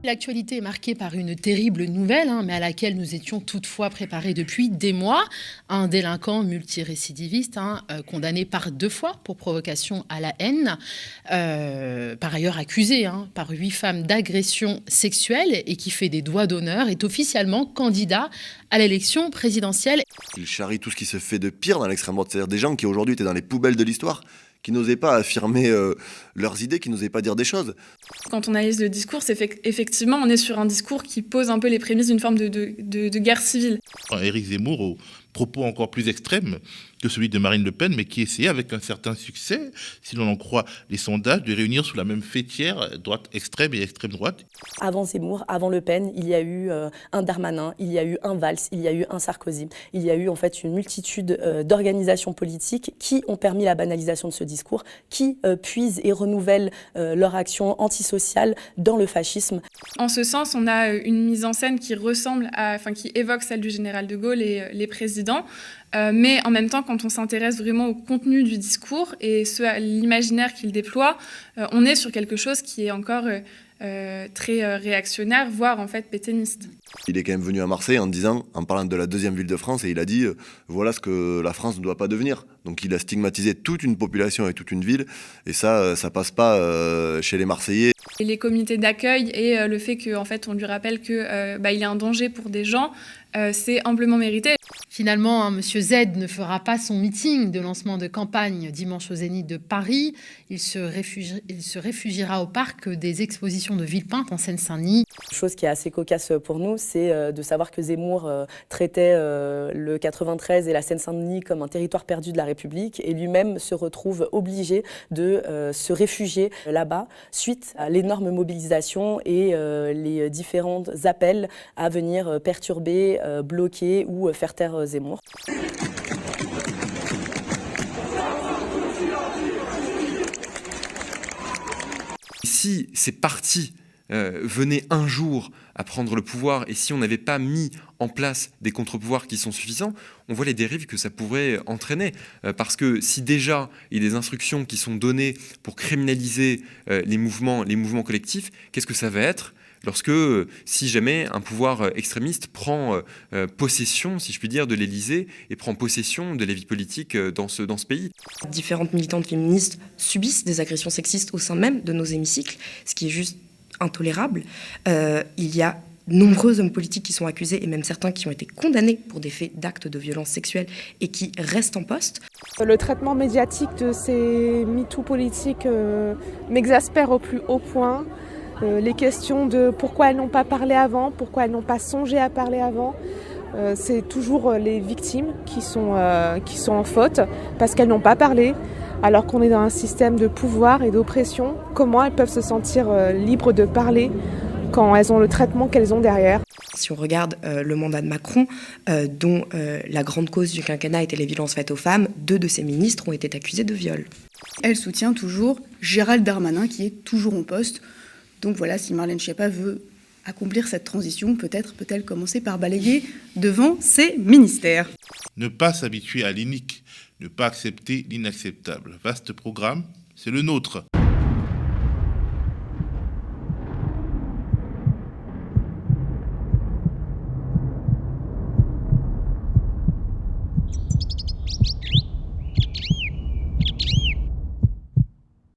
L'actualité est marquée par une terrible nouvelle, mais à laquelle nous étions toutefois préparés depuis des mois. Un délinquant multirécidiviste, condamné par 2 fois pour provocation à la haine, par ailleurs accusé par 8 femmes d'agression sexuelle et qui fait des doigts d'honneur, est officiellement candidat à l'élection présidentielle. Il charrie tout ce qui se fait de pire dans l'extrême droite, c'est-à-dire des gens qui aujourd'hui étaient dans les poubelles de l'histoire, qui n'osaient pas affirmer leurs idées, qui n'osaient pas dire des choses. Quand on analyse le discours, c'est effectivement, on est sur un discours qui pose un peu les prémices d'une forme de guerre civile. Éric Zemmour, aux propos encore plus extrêmes que celui de Marine Le Pen, mais qui essayait avec un certain succès, si l'on en croit les sondages, de réunir sous la même fêtière droite extrême et extrême droite. Avant Zemmour, avant Le Pen, il y a eu un Darmanin, il y a eu un Valls, il y a eu un Sarkozy. Il y a eu en fait une multitude d'organisations politiques qui ont permis la banalisation de ce discours, qui puisent et renouvellent leur action antisociale dans le fascisme. En ce sens, on a une mise en scène qui qui évoque celle du général de Gaulle et les présidents. Mais en même temps, quand on s'intéresse vraiment au contenu du discours et à l'imaginaire qu'il déploie, on est sur quelque chose qui est encore très réactionnaire, voire en fait pétainiste. Il est quand même venu à Marseille en parlant de la deuxième ville de France, et il a dit voilà ce que la France ne doit pas devenir. Donc il a stigmatisé toute une population et toute une ville, et ça passe pas chez les Marseillais. Et les comités d'accueil et le fait qu'en fait on lui rappelle que il est un danger pour des gens, c'est amplement mérité. Finalement, M. Z ne fera pas son meeting de lancement de campagne dimanche au Zénith de Paris. Il se réfugiera au parc des expositions de Villepinte en Seine-Saint-Denis. Chose qui est assez cocasse pour nous, c'est de savoir que Zemmour traitait le 93 et la Seine-Saint-Denis comme un territoire perdu de la République, et lui-même se retrouve obligé de se réfugier là-bas suite à l'énorme mobilisation et les différents appels à venir perturber, bloquer ou faire taire Zemmour. Si ces partis venaient un jour à prendre le pouvoir, et si on n'avait pas mis en place des contre-pouvoirs qui sont suffisants, on voit les dérives que ça pourrait entraîner. Parce que si déjà il y a des instructions qui sont données pour criminaliser les mouvements collectifs, qu'est-ce que ça va être lorsque, si jamais un pouvoir extrémiste prend possession, si je puis dire, de l'Élysée et prend possession de la vie politique dans ce pays. Différentes militantes féministes subissent des agressions sexistes au sein même de nos hémicycles, ce qui est juste intolérable. Il y a nombreux hommes politiques qui sont accusés, et même certains qui ont été condamnés pour des faits d'actes de violence sexuelle et qui restent en poste. Le traitement médiatique de ces MeToo politiques m'exaspère au plus haut point. Les questions de pourquoi elles n'ont pas parlé avant, pourquoi elles n'ont pas songé à parler avant, c'est toujours les victimes qui sont en faute parce qu'elles n'ont pas parlé, alors qu'on est dans un système de pouvoir et d'oppression. Comment elles peuvent se sentir libres de parler quand elles ont le traitement qu'elles ont derrière? Si on regarde le mandat de Macron, dont la grande cause du quinquennat était les violences faites aux femmes, 2 de ses ministres ont été accusés de viol. Elle soutient toujours Gérald Darmanin, qui est toujours en poste. Donc voilà, si Marlène Schiappa veut accomplir cette transition, peut-être peut-elle commencer par balayer devant ses ministères. Ne pas s'habituer à l'inique, ne pas accepter l'inacceptable. Vaste programme, c'est le nôtre.